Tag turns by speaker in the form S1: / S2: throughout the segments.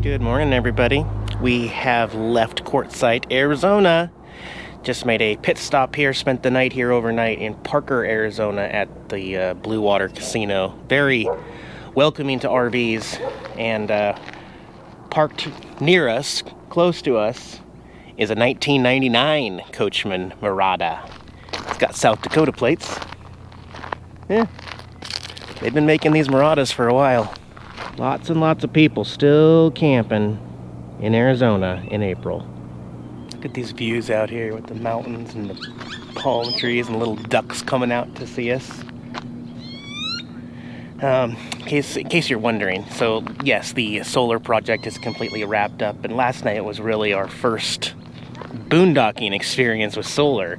S1: Good morning, everybody. We have left Quartzsite, Arizona. Just made a pit stop here, spent the night here overnight in Parker, Arizona at the Blue Water Casino. Very welcoming to RVs, and parked near us, close to us, is a 1999 Coachman Murata. It's got South Dakota plates. Yeah, they've been making these Muratas for a while. Lots and lots of people still camping in Arizona in April. Look at these views out here with the mountains and the palm trees and little ducks coming out to see us. In case you're wondering, so yes, the solar project is completely wrapped up, and last night was really our first boondocking experience with solar.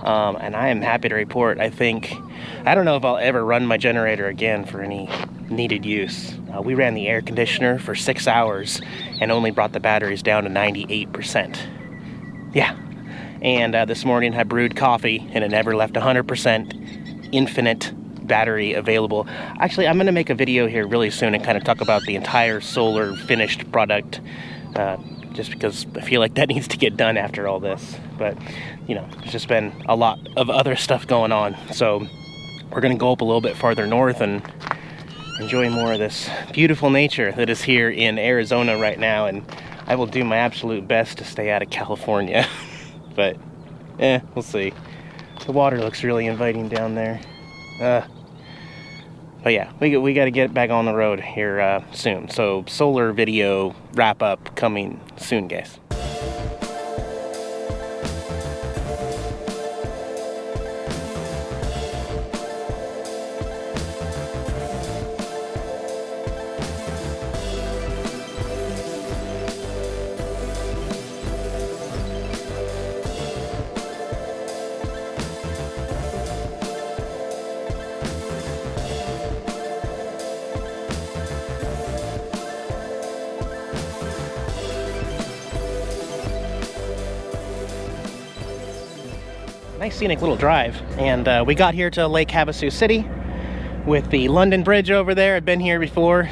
S1: And I am happy to report, I don't know if I'll ever run my generator again for any needed use. We ran the air conditioner for 6 hours and only brought the batteries down to 98%. Yeah, and this morning I brewed coffee and it never left 100% infinite battery available. Actually, I'm going to make a video here really soon and kind of talk about the entire solar finished product, just because I feel like that needs to get done after all this. But, you know, there's just been a lot of other stuff going on. So we're going to go up a little bit farther north and enjoy more of this beautiful nature that is here in Arizona right now. And I will do my absolute best to stay out of California. But, we'll see. The water looks really inviting down there. But yeah, we got to get back on the road here soon. So solar video wrap up coming soon, guys. Nice scenic little drive, and we got here to Lake Havasu City with the London Bridge over there. I've been here before,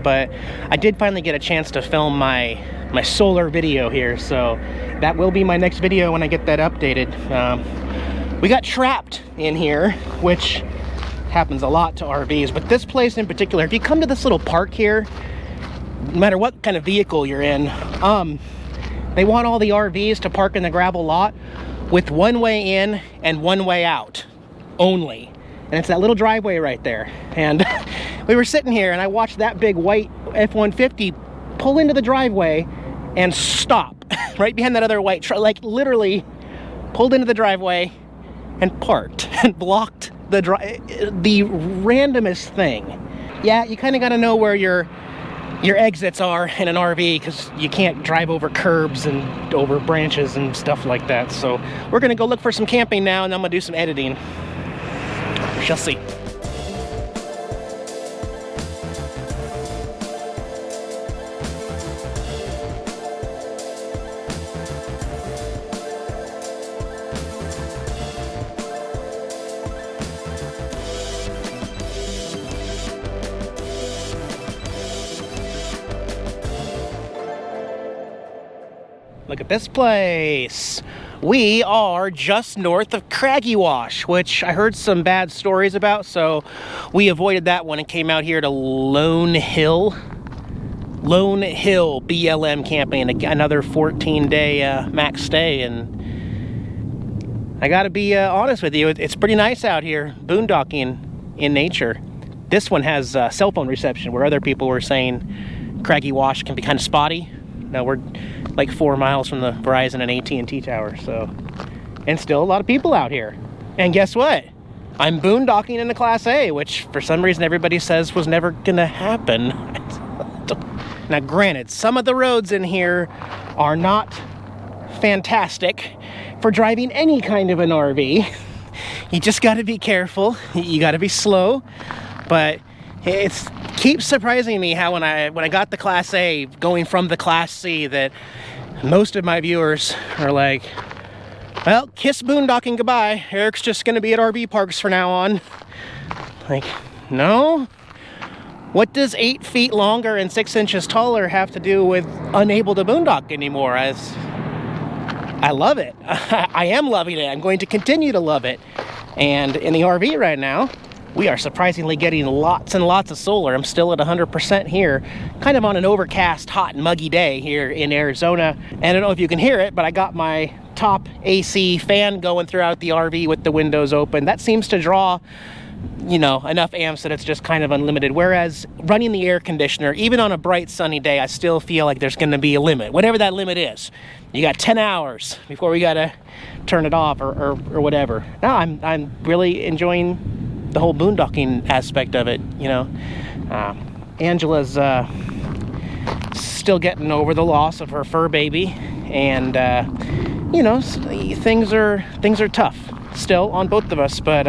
S1: but I did finally get a chance to film my solar video here, so that will be my next video when I get that updated. We got trapped in here, which happens a lot to RVs, but this place in particular, if you come to this little park here, no matter what kind of vehicle you're in, they want all the RVs to park in the gravel lot with one way in and one way out only. And it's that little driveway right there. And we were sitting here and I watched that big white F-150 pull into the driveway and stop right behind that other white truck, like literally pulled into the driveway and parked and blocked the randomest thing. Yeah, you kind of got to know where your exits are in an RV, because you can't drive over curbs and over branches and stuff like that. So we're gonna go look for some camping now, and I'm gonna do some editing. We shall see. Look at this place. We are just north of Craggy Wash, which I heard some bad stories about, so we avoided that one and came out here to Lone Hill BLM camping, another 14-day max stay. And I gotta be honest with you, it's pretty nice out here boondocking in nature. This one has cell phone reception, where other people were saying Craggy Wash can be kind of spotty. Now we're like 4 miles from the Verizon and AT&T tower, so, and still a lot of people out here. And guess what? I'm boondocking in the Class A, which for some reason everybody says was never gonna happen. Now granted, some of the roads in here are not fantastic for driving any kind of an RV. You just gotta be careful, you gotta be slow, but it keeps surprising me how when I got the Class A, going from the Class C, that most of my viewers are like, well, kiss boondocking goodbye. Eric's just gonna be at RV parks from now on. Like, no, what does 8 feet longer and 6 inches taller have to do with unable to boondock anymore? I love it. I am loving it. I'm going to continue to love it. And in the RV right now, we are surprisingly getting lots and lots of solar. I'm still at 100% here, kind of on an overcast, hot and muggy day here in Arizona. And I don't know if you can hear it, but I got my top AC fan going throughout the RV with the windows open. That seems to draw, you know, enough amps that it's just kind of unlimited. Whereas running the air conditioner, even on a bright sunny day, I still feel like there's gonna be a limit, whatever that limit is. You got 10 hours before we gotta turn it off or whatever. Now I'm really enjoying the whole boondocking aspect of it, you know. Angela's still getting over the loss of her fur baby, and you know, things are tough still on both of us, but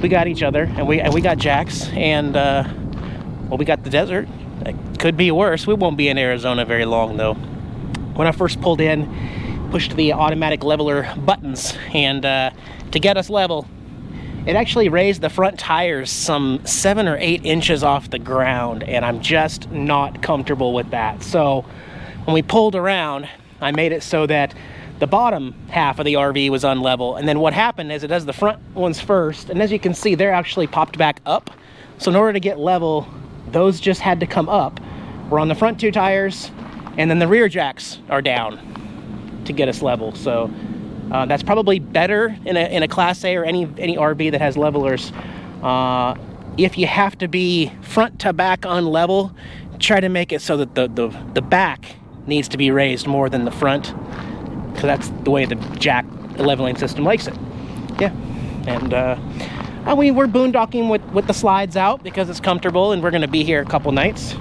S1: we got each other, and we got Jax, and well, we got the desert. It could be worse. We won't be in Arizona very long though. When I first pulled in, pushed the automatic leveler buttons, and to get us level, it actually raised the front tires some 7 or 8 inches off the ground, and I'm just not comfortable with that. So when we pulled around, I made it so that the bottom half of the RV was unlevel, and then what happened is it does the front ones first, and as you can see, they're actually popped back up. So in order to get level, those just had to come up. We're on the front 2 tires, and then the rear jacks are down to get us level. So that's probably better in a Class A or any RV that has levelers. If you have to be front to back unlevel, try to make it so that the back needs to be raised more than the front, because that's the way the jack leveling system likes it. Yeah, and we're boondocking with the slides out because it's comfortable, and we're going to be here a couple nights.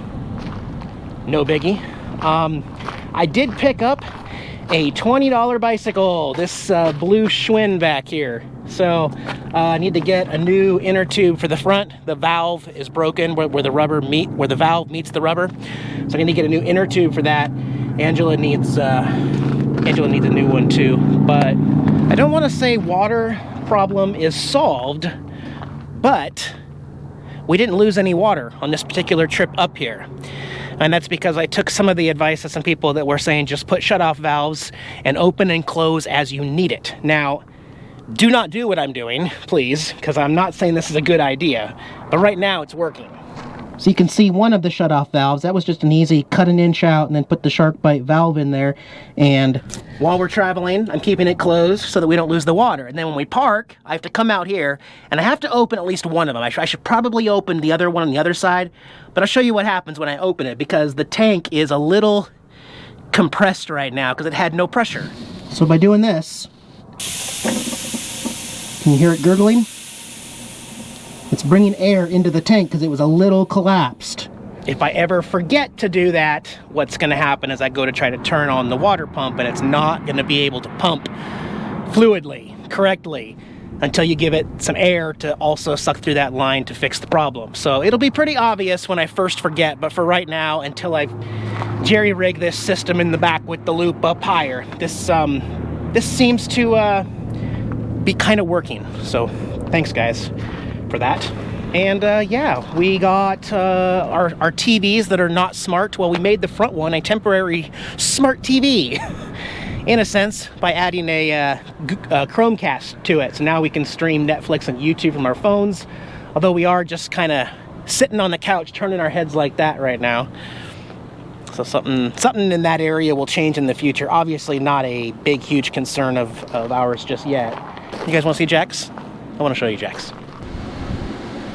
S1: No biggie. I did pick up a $20 bicycle, this blue Schwinn back here. So I need to get a new inner tube for the front. The valve is broken where the valve meets the rubber. So I need to get a new inner tube for that. Angela needs a new one too. But I don't want to say water problem is solved, but we didn't lose any water on this particular trip up here. And that's because I took some of the advice of some people that were saying just put shutoff valves and open and close as you need it. Now, do not do what I'm doing, please, because I'm not saying this is a good idea, but right now it's working. So you can see one of the shutoff valves, that was just an easy cut an inch out and then put the shark bite valve in there. And while we're traveling, I'm keeping it closed so that we don't lose the water. And then when we park, I have to come out here and I have to open at least one of them. I should probably open the other one on the other side, but I'll show you what happens when I open it, because the tank is a little compressed right now because it had no pressure. So by doing this, can you hear it gurgling? It's bringing air into the tank because it was a little collapsed. If I ever forget to do that, what's going to happen is I go to try to turn on the water pump and it's not going to be able to pump fluidly, correctly, until you give it some air to also suck through that line to fix the problem. So it'll be pretty obvious when I first forget, but for right now, until I jerry-rig this system in the back with the loop up higher, this seems to be kind of working. So thanks, guys, for that. And yeah, we got our TVs that are not smart. Well, we made the front one a temporary smart TV in a sense by adding a Chromecast to it. So now we can stream Netflix and YouTube from our phones, although we are just kind of sitting on the couch turning our heads like that right now. So something in that area will change in the future. Obviously not a big huge concern of ours just yet. You guys want to see Jax? I want to show you Jax.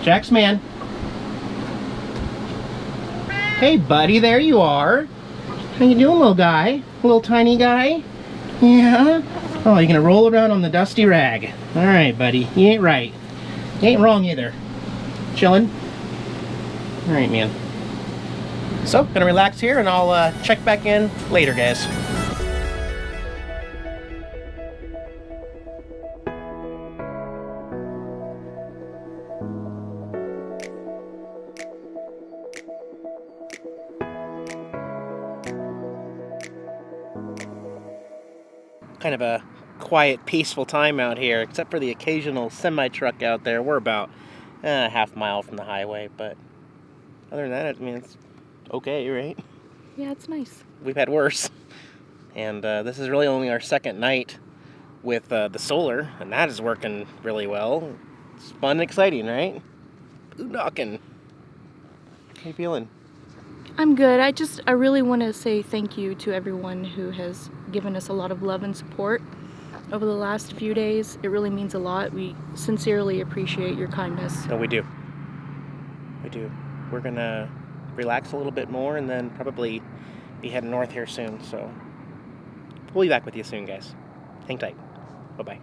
S1: Jax, man. Hey, buddy, there you are. How you doing, little guy? Little tiny guy? Yeah? Oh, you're gonna roll around on the dusty rag. All right, buddy. You ain't right. You ain't wrong either. Chilling? All right, man. So, gonna relax here, and I'll check back in later, guys. Kind of a quiet, peaceful time out here, except for the occasional semi-truck out there. We're about a half mile from the highway, but other than that, I mean, it's okay, right?
S2: Yeah, it's nice.
S1: We've had worse. And this is really only our second night with the solar, and that is working really well. It's fun and exciting, right? Boondocking. How you feeling?
S2: I'm good. I really want to say thank you to everyone who has given us a lot of love and support over the last few days. It really means a lot. We sincerely appreciate your kindness.
S1: No, we do. We do. We're gonna relax a little bit more and then probably be heading north here soon, so we'll be back with you soon, guys. Hang tight. Bye-bye.